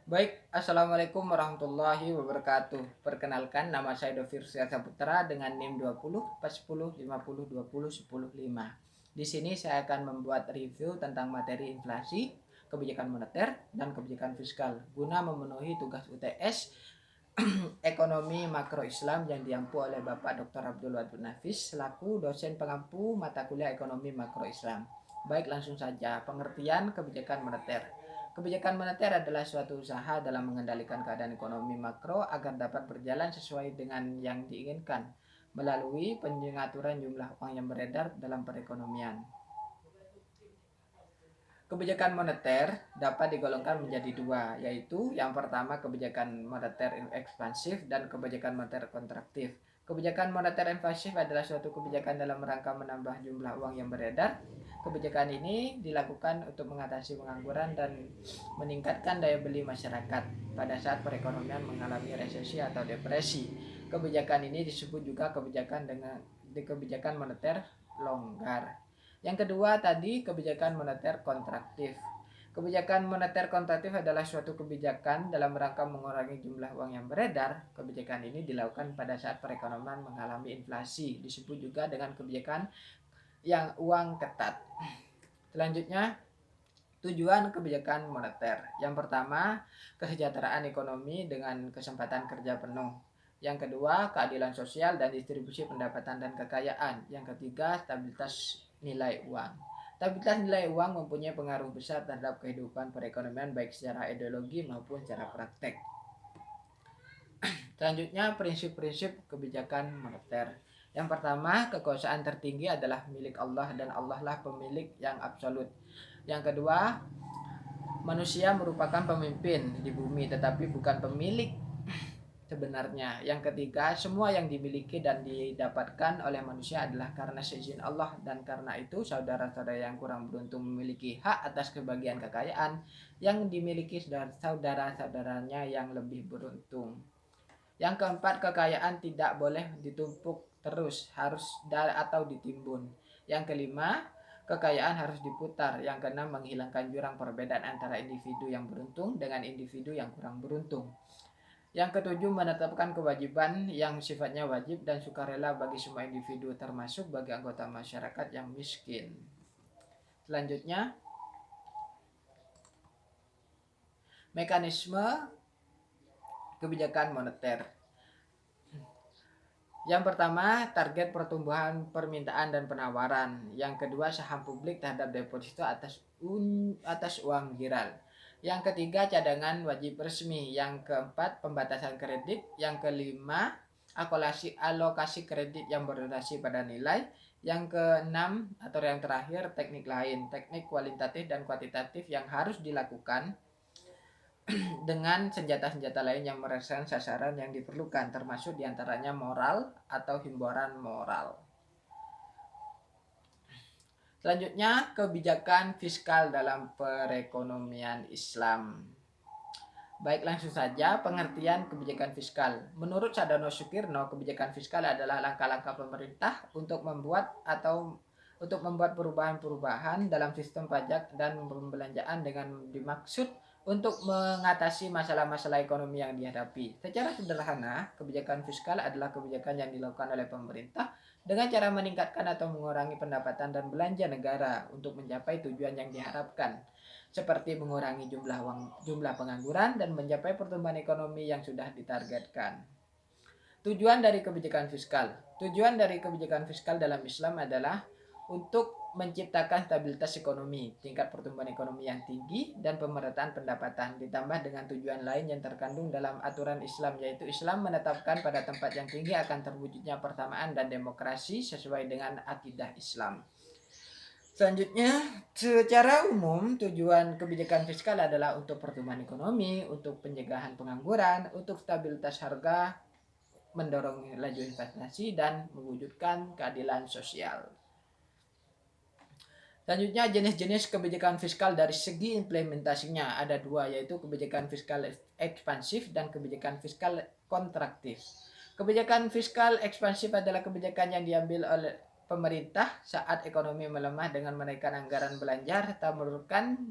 Baik, Assalamualaikum warahmatullahi wabarakatuh. Perkenalkan, nama saya Dovir Saputra dengan NIM 20 410 50 20 10 5. Di sini saya akan membuat review tentang materi inflasi, kebijakan moneter, dan kebijakan fiskal guna memenuhi tugas UTS Ekonomi Makro Islam yang diampu oleh Bapak Dr. Abdul Wadud Nafis selaku dosen pengampu mata kuliah Ekonomi Makro Islam. Baik, langsung saja pengertian kebijakan moneter. Kebijakan moneter adalah suatu usaha dalam mengendalikan keadaan ekonomi makro agar dapat berjalan sesuai dengan yang diinginkan melalui pengaturan jumlah uang yang beredar dalam perekonomian. Kebijakan moneter dapat digolongkan menjadi dua, yaitu yang pertama kebijakan moneter ekspansif dan kebijakan moneter kontraktif. Kebijakan moneter ekspansif adalah suatu kebijakan dalam rangka menambah jumlah uang yang beredar. Kebijakan ini dilakukan untuk mengatasi pengangguran dan meningkatkan daya beli masyarakat pada saat perekonomian mengalami resesi atau depresi. Kebijakan ini disebut juga kebijakan moneter longgar. Yang kedua tadi kebijakan moneter kontraktif. Kebijakan moneter kontraktif adalah suatu kebijakan dalam rangka mengurangi jumlah uang yang beredar. Kebijakan ini dilakukan pada saat perekonomian mengalami inflasi. Disebut juga dengan kebijakan yang uang ketat. Selanjutnya, tujuan kebijakan moneter. Yang pertama, kesejahteraan ekonomi dengan kesempatan kerja penuh. Yang kedua, keadilan sosial dan distribusi pendapatan dan kekayaan. Yang ketiga, stabilitas nilai uang. Stabilitas nilai uang mempunyai pengaruh besar terhadap kehidupan perekonomian baik secara ideologi maupun secara praktek. Selanjutnya, prinsip-prinsip kebijakan moneter. Yang pertama, kekuasaan tertinggi adalah milik Allah dan Allah lah pemilik yang absolut. Yang kedua, manusia merupakan pemimpin di bumi tetapi bukan pemilik sebenarnya. Yang ketiga, semua yang dimiliki dan didapatkan oleh manusia adalah karena seizin Allah, dan karena itu saudara-saudara yang kurang beruntung memiliki hak atas kebahagiaan kekayaan yang dimiliki saudara-saudaranya yang lebih beruntung. Yang keempat, kekayaan tidak boleh ditumpuk terus, harus atau ditimbun. Yang kelima, kekayaan harus diputar. Yang keenam, menghilangkan jurang perbedaan antara individu yang beruntung dengan individu yang kurang beruntung. Yang ketujuh, menetapkan kewajiban yang sifatnya wajib dan sukarela bagi semua individu, termasuk bagi anggota masyarakat yang miskin. Selanjutnya, mekanisme kebijakan moneter. Yang pertama, target pertumbuhan permintaan dan penawaran. Yang kedua, saham publik terhadap deposito atas uang giral. Yang ketiga, cadangan wajib resmi. Yang keempat, pembatasan kredit. Yang kelima, alokasi kredit yang berdasarkan pada nilai. Yang keenam atau yang terakhir, teknik lain, teknik kualitatif dan kuantitatif yang harus dilakukan dengan senjata-senjata lain yang merasakan sasaran yang diperlukan, termasuk diantaranya moral atau himbauan moral. Selanjutnya, kebijakan fiskal dalam perekonomian Islam. Baik, langsung saja pengertian kebijakan fiskal. Menurut Sadono Sukirno, kebijakan fiskal adalah langkah-langkah pemerintah untuk membuat perubahan-perubahan dalam sistem pajak dan pembelanjaan dengan dimaksud untuk mengatasi masalah-masalah ekonomi yang dihadapi. Secara sederhana, kebijakan fiskal adalah kebijakan yang dilakukan oleh pemerintah dengan cara meningkatkan atau mengurangi pendapatan dan belanja negara untuk mencapai tujuan yang diharapkan, seperti mengurangi jumlah pengangguran dan mencapai pertumbuhan ekonomi yang sudah ditargetkan. Tujuan dari kebijakan fiskal. Tujuan dari kebijakan fiskal dalam Islam adalah untuk menciptakan stabilitas ekonomi, tingkat pertumbuhan ekonomi yang tinggi, dan pemerataan pendapatan, ditambah dengan tujuan lain yang terkandung dalam aturan Islam, yaitu Islam menetapkan pada tempat yang tinggi akan terwujudnya persamaan dan demokrasi sesuai dengan akidah Islam. Selanjutnya, secara umum tujuan kebijakan fiskal adalah untuk pertumbuhan ekonomi, untuk pencegahan pengangguran, untuk stabilitas harga, mendorong laju investasi, dan mewujudkan keadilan sosial. Selanjutnya, jenis-jenis kebijakan fiskal dari segi implementasinya ada dua, yaitu kebijakan fiskal ekspansif dan kebijakan fiskal kontraktif. Kebijakan fiskal ekspansif adalah kebijakan yang diambil oleh pemerintah saat ekonomi melemah dengan menaikkan anggaran belanja serta menurunkan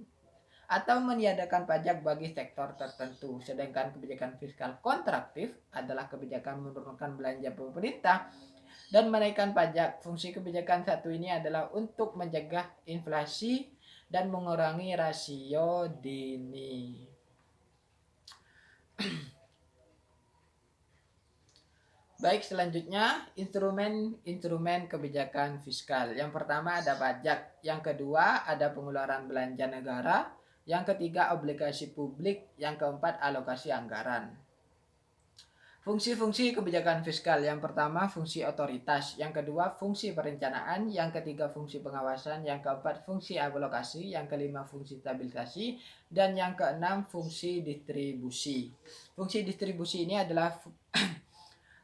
atau meniadakan pajak bagi sektor tertentu. Sedangkan kebijakan fiskal kontraktif adalah kebijakan menurunkan belanja pemerintah dan menaikkan pajak. Fungsi kebijakan satu ini adalah untuk mencegah inflasi dan mengurangi rasio Gini. Baik, selanjutnya instrumen kebijakan fiskal. Yang pertama ada pajak, yang kedua ada pengeluaran belanja negara, yang ketiga obligasi publik, yang keempat alokasi anggaran. Fungsi-fungsi kebijakan fiskal. Yang pertama fungsi otoritas, yang kedua fungsi perencanaan, yang ketiga fungsi pengawasan, yang keempat fungsi alokasi, yang kelima fungsi stabilisasi, dan yang keenam fungsi distribusi. Fungsi distribusi ini adalah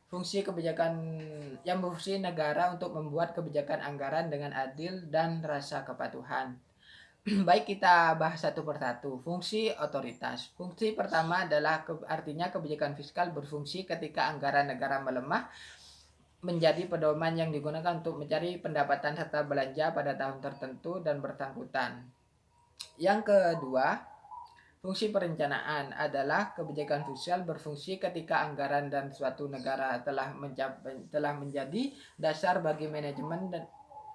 fungsi kebijakan yang berfungsi negara untuk membuat kebijakan anggaran dengan adil dan rasa kepatuhan. Baik, kita bahas satu persatu. Fungsi otoritas. Fungsi pertama adalah artinya kebijakan fiskal berfungsi ketika anggaran negara melemah menjadi pedoman yang digunakan untuk mencari pendapatan serta belanja pada tahun tertentu dan bersangkutan. Yang kedua, fungsi perencanaan adalah kebijakan fiskal berfungsi ketika anggaran dan suatu negara telah menjadi dasar bagi manajemen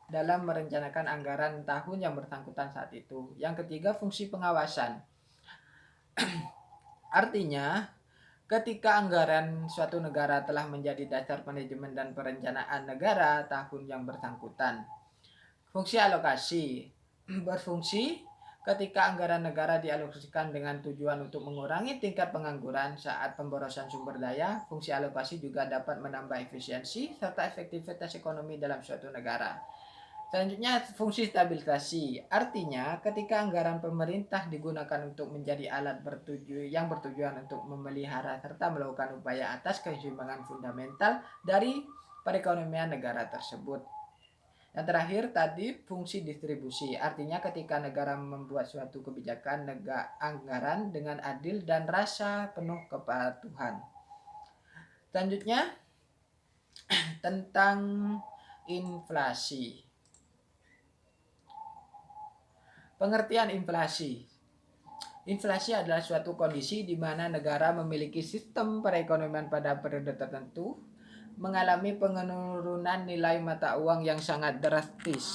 dalam merencanakan anggaran tahun yang bersangkutan saat itu. Yang ketiga, fungsi pengawasan. Artinya, ketika anggaran suatu negara telah menjadi dasar manajemen dan perencanaan negara tahun yang bersangkutan. Fungsi alokasi berfungsi ketika anggaran negara dialokasikan dengan tujuan untuk mengurangi tingkat pengangguran saat pemborosan sumber daya. Fungsi alokasi juga dapat menambah efisiensi serta efektivitas ekonomi dalam suatu negara. Selanjutnya, fungsi stabilisasi. Artinya, ketika anggaran pemerintah digunakan untuk menjadi alat yang bertujuan untuk memelihara serta melakukan upaya atas keseimbangan fundamental dari perekonomian negara tersebut. Yang terakhir tadi fungsi distribusi, artinya ketika negara membuat suatu kebijakan anggaran dengan adil dan rasa penuh kepatuhan. Selanjutnya tentang inflasi. Pengertian inflasi. Inflasi adalah suatu kondisi di mana negara memiliki sistem perekonomian pada periode tertentu mengalami penurunan nilai mata uang yang sangat drastis.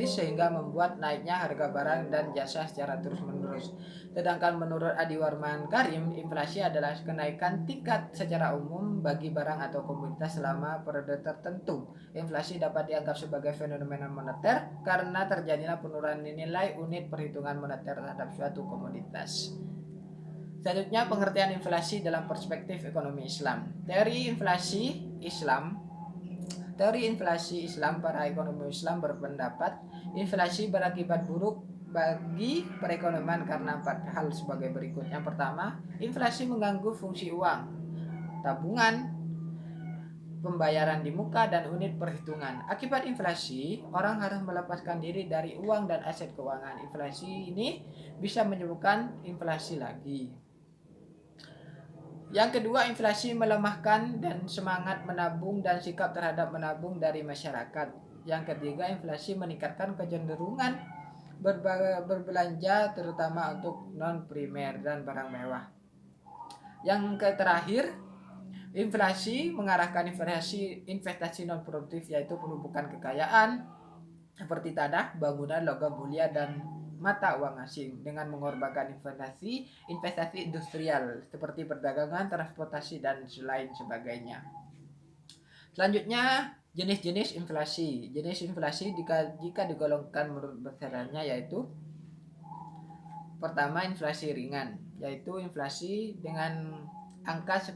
Sehingga membuat naiknya harga barang dan jasa secara terus-menerus. Sedangkan menurut Adi Warman Karim, inflasi adalah kenaikan tingkat secara umum bagi barang atau komoditas selama periode tertentu. Inflasi dapat dianggap sebagai fenomena moneter karena terjadinya penurunan nilai unit perhitungan moneter terhadap suatu komoditas. Selanjutnya, pengertian inflasi dalam perspektif ekonomi Islam. Teori inflasi Islam, para ekonomi Islam berpendapat inflasi berakibat buruk bagi perekonomian karena 4 hal sebagai berikut. Yang pertama, inflasi mengganggu fungsi uang, tabungan, pembayaran di muka, dan unit perhitungan. Akibat inflasi, orang harus melepaskan diri dari uang dan aset keuangan. Inflasi ini bisa menyebabkan inflasi lagi. Yang kedua, inflasi melemahkan dan semangat menabung dan sikap terhadap menabung dari masyarakat. Yang ketiga, inflasi meningkatkan kecenderungan berbelanja terutama untuk non-primer dan barang mewah. Yang terakhir, inflasi mengarahkan investasi non-produktif, yaitu penumpukan kekayaan seperti tanah, bangunan, logam mulia, dan mata uang asing dengan mengorbankan investasi industrial seperti perdagangan, transportasi, dan lain sebagainya. Selanjutnya, jenis-jenis inflasi. Jenis inflasi jika digolongkan menurut besarannya yaitu pertama, inflasi ringan, yaitu inflasi dengan angka 10%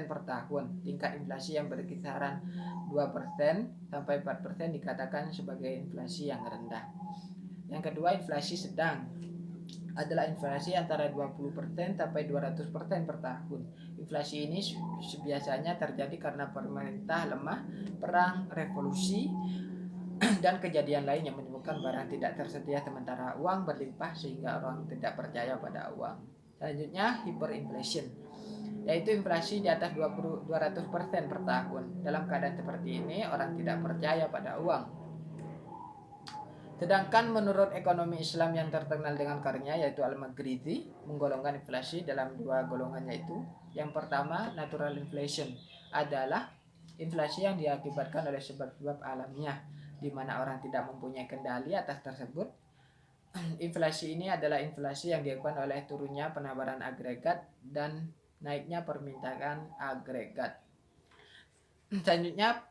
per tahun. Tingkat inflasi yang berkisaran 2% sampai 4% dikatakan sebagai inflasi yang rendah. Yang kedua, inflasi sedang adalah inflasi antara 20% sampai 200% per tahun. Inflasi ini biasanya terjadi karena pemerintah lemah, perang, revolusi, dan kejadian lain yang menyebabkan barang tidak tersedia sementara uang berlimpah sehingga orang tidak percaya pada uang. Selanjutnya, hyperinflation, yaitu inflasi di atas 200% per tahun. Dalam keadaan seperti ini, orang tidak percaya pada uang. Sedangkan menurut ekonomi Islam yang terkenal dengan karyanya yaitu Al-Maghrizi menggolongkan inflasi dalam dua golongan, yaitu yang pertama natural inflation adalah inflasi yang diakibatkan oleh sebab-sebab alamiah di mana orang tidak mempunyai kendali atas tersebut. Inflasi ini adalah inflasi yang diakibatkan oleh turunnya penawaran agregat dan naiknya permintaan agregat. Selanjutnya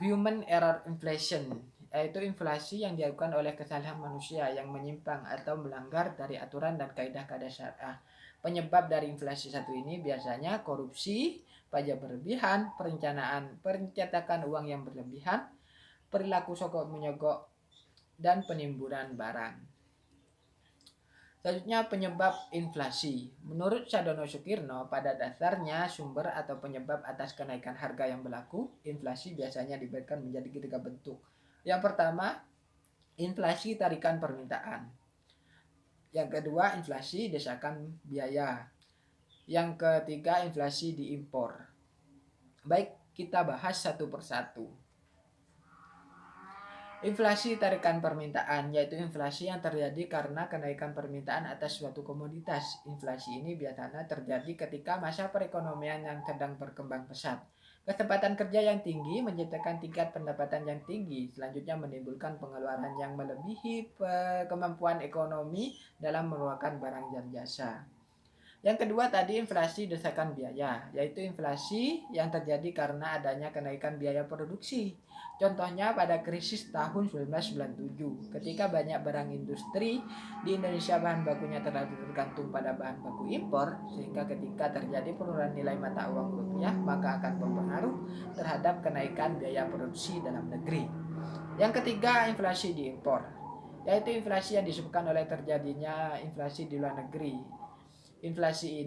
human error inflation, yaitu inflasi yang dilakukan oleh kesalahan manusia yang menyimpang atau melanggar dari aturan dan kaidah-kaidah syariah. Penyebab dari inflasi satu ini biasanya korupsi, pajak berlebihan, pencetakan uang yang berlebihan, perilaku sogok menyogok, dan penimbunan barang. Selanjutnya penyebab inflasi. Menurut Sadono Sukirno, pada dasarnya sumber atau penyebab atas kenaikan harga yang berlaku, inflasi biasanya diberikan menjadi tiga bentuk. Yang pertama, inflasi tarikan permintaan. Yang kedua, inflasi desakan biaya. Yang ketiga, inflasi diimpor. Baik, kita bahas satu persatu. Inflasi tarikan permintaan, yaitu inflasi yang terjadi karena kenaikan permintaan atas suatu komoditas. Inflasi ini biasanya terjadi ketika masa perekonomian yang sedang berkembang pesat. Kecepatan kerja yang tinggi menciptakan tingkat pendapatan yang tinggi, selanjutnya menimbulkan pengeluaran yang melebihi kemampuan ekonomi dalam mengeluarkan barang dan jasa. Yang kedua tadi inflasi desakan biaya, yaitu inflasi yang terjadi karena adanya kenaikan biaya produksi. Contohnya pada krisis tahun 1997, ketika banyak barang industri di Indonesia bahan bakunya terlalu tergantung pada bahan baku impor, sehingga ketika terjadi penurunan nilai mata uang rupiah, maka akan berpengaruh terhadap kenaikan biaya produksi dalam negeri. Yang ketiga, inflasi diimpor, yaitu inflasi yang disebabkan oleh terjadinya inflasi di luar negeri. Inflasi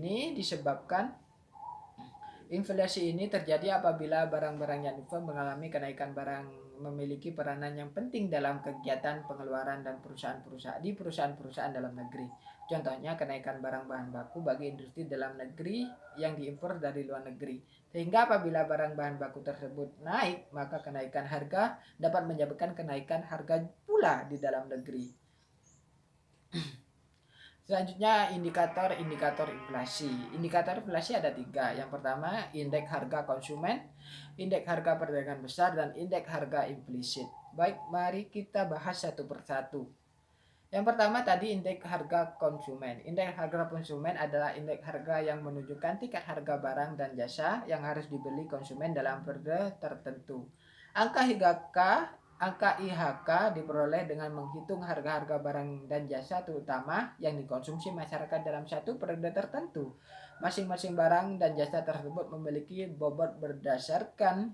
ini terjadi apabila barang-barang yang diimpor mengalami kenaikan. Barang memiliki peranan yang penting dalam kegiatan pengeluaran dan perusahaan-perusahaan dalam negeri. Contohnya kenaikan barang bahan baku bagi industri dalam negeri yang diimpor dari luar negeri. Sehingga apabila barang bahan baku tersebut naik, maka kenaikan harga dapat menyebabkan kenaikan harga pula di dalam negeri. Selanjutnya indikator inflasi. Indikator inflasi ada 3. Yang pertama indeks harga konsumen, indeks harga perdagangan besar, dan indeks harga implisit. Baik, mari kita bahas satu persatu. Yang pertama tadi indeks harga konsumen. Indeks harga konsumen adalah indeks harga yang menunjukkan tingkat harga barang dan jasa yang harus dibeli konsumen dalam periode tertentu. Angka IHK diperoleh dengan menghitung harga-harga barang dan jasa terutama yang dikonsumsi masyarakat dalam satu periode tertentu. Masing-masing barang dan jasa tersebut memiliki bobot berdasarkan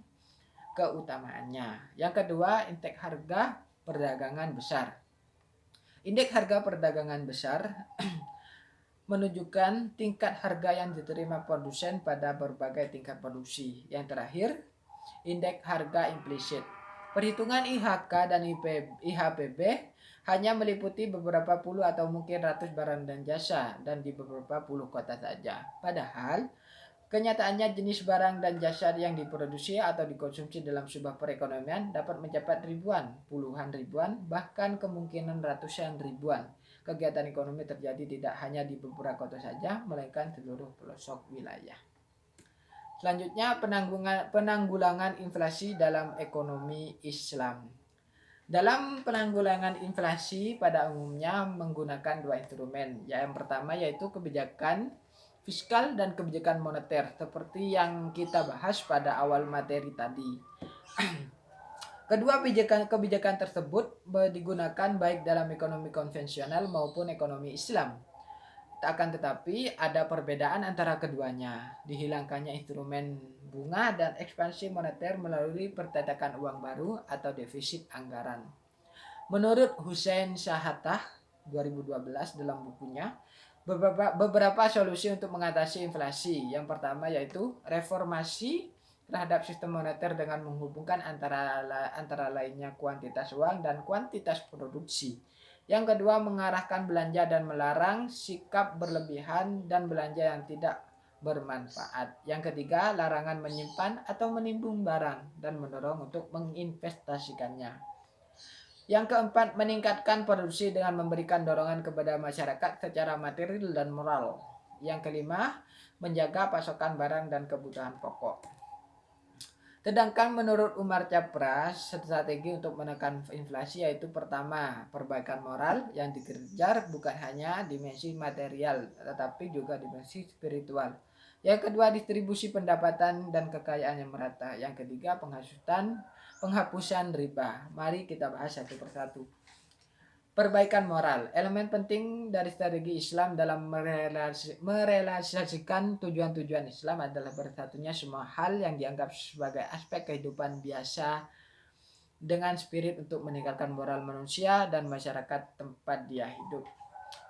keutamaannya. Yang kedua, indeks harga perdagangan besar. Indeks harga perdagangan besar menunjukkan tingkat harga yang diterima produsen pada berbagai tingkat produksi. Yang terakhir, indeks harga implisit. Perhitungan IHK dan IHPB hanya meliputi beberapa puluh atau mungkin ratus barang dan jasa dan di beberapa puluh kota saja. Padahal kenyataannya jenis barang dan jasa yang diproduksi atau dikonsumsi dalam sebuah perekonomian dapat mencapai ribuan, puluhan ribuan, bahkan kemungkinan ratusan ribuan. Kegiatan ekonomi terjadi tidak hanya di beberapa kota saja, melainkan seluruh pelosok wilayah. Selanjutnya penanggulangan inflasi dalam ekonomi Islam. Dalam penanggulangan inflasi pada umumnya menggunakan dua instrumen. Yang pertama yaitu kebijakan fiskal dan kebijakan moneter seperti yang kita bahas pada awal materi tadi. Kedua kebijakan tersebut digunakan baik dalam ekonomi konvensional maupun ekonomi Islam. Akan tetapi ada perbedaan antara keduanya. Dihilangkannya instrumen bunga dan ekspansi moneter melalui percetakan uang baru atau defisit anggaran. Menurut Hussein Shahatah 2012 dalam bukunya, beberapa solusi untuk mengatasi inflasi. Yang pertama yaitu reformasi terhadap sistem moneter dengan menghubungkan antara lainnya kuantitas uang dan kuantitas produksi. Yang kedua, mengarahkan belanja dan melarang sikap berlebihan dan belanja yang tidak bermanfaat. Yang ketiga, larangan menyimpan atau menimbun barang dan mendorong untuk menginvestasikannya. Yang keempat, meningkatkan produksi dengan memberikan dorongan kepada masyarakat secara material dan moral. Yang kelima, menjaga pasokan barang dan kebutuhan pokok. Sedangkan menurut Umar Capras, strategi untuk menekan inflasi yaitu pertama, perbaikan moral yang dikejar bukan hanya dimensi material, tetapi juga dimensi spiritual. Yang kedua, distribusi pendapatan dan kekayaan yang merata. Yang ketiga, penghapusan riba. Mari kita bahas satu persatu. Perbaikan moral, elemen penting dari strategi Islam dalam merealisasikan tujuan-tujuan Islam adalah bersatunya semua hal yang dianggap sebagai aspek kehidupan biasa dengan spirit untuk meningkatkan moral manusia dan masyarakat tempat dia hidup.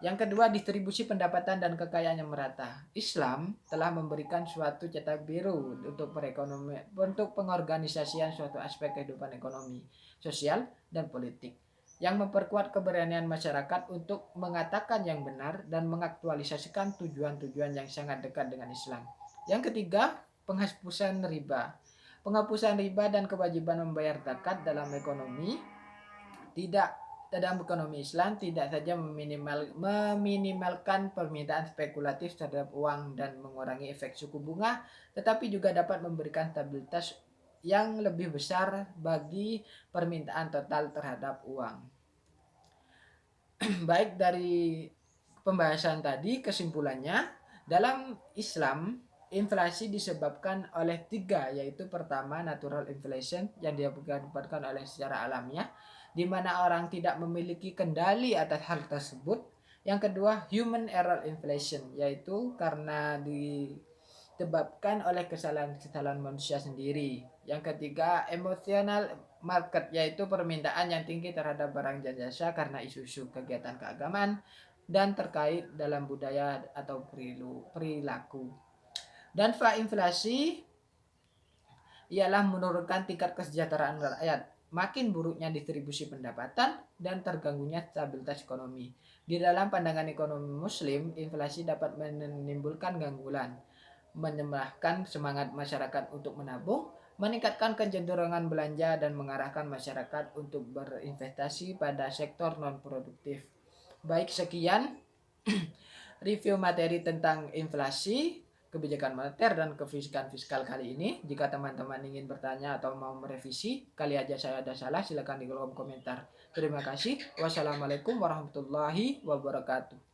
Yang kedua, distribusi pendapatan dan kekayaan yang merata. Islam telah memberikan suatu cetak biru untuk untuk pengorganisasian suatu aspek kehidupan ekonomi, sosial, dan politik yang memperkuat keberanian masyarakat untuk mengatakan yang benar dan mengaktualisasikan tujuan-tujuan yang sangat dekat dengan Islam. Yang ketiga, penghapusan riba. Penghapusan riba dan kewajiban membayar zakat dalam ekonomi tidak dalam ekonomi Islam tidak saja meminimalkan permintaan spekulatif terhadap uang dan mengurangi efek suku bunga, tetapi juga dapat memberikan stabilitas yang lebih besar bagi permintaan total terhadap uang. Baik, dari pembahasan tadi kesimpulannya, dalam Islam inflasi disebabkan oleh tiga, yaitu pertama natural inflation yang diakibatkan oleh secara alamiah, di mana orang tidak memiliki kendali atas hal tersebut. Yang kedua, human error inflation, yaitu karena disebabkan oleh kesalahan-kesalahan manusia sendiri. Yang ketiga, emotional market, yaitu permintaan yang tinggi terhadap barang dan jasa karena isu-isu kegiatan keagamaan dan terkait dalam budaya atau perilaku. Dan inflasi ialah menurunkan tingkat kesejahteraan rakyat, makin buruknya distribusi pendapatan dan terganggunya stabilitas ekonomi. Di dalam pandangan ekonomi Muslim, inflasi dapat menimbulkan gangguan, menyemahkan semangat masyarakat untuk menabung, meningkatkan kecenderungan belanja dan mengarahkan masyarakat untuk berinvestasi pada sektor non produktif. Baik, sekian review materi tentang inflasi, kebijakan moneter dan kebijakan fiskal kali ini. Jika teman-teman ingin bertanya atau mau merevisi, kali aja saya ada salah, silakan di kolom komentar. Terima kasih. Wassalamualaikum warahmatullahi wabarakatuh.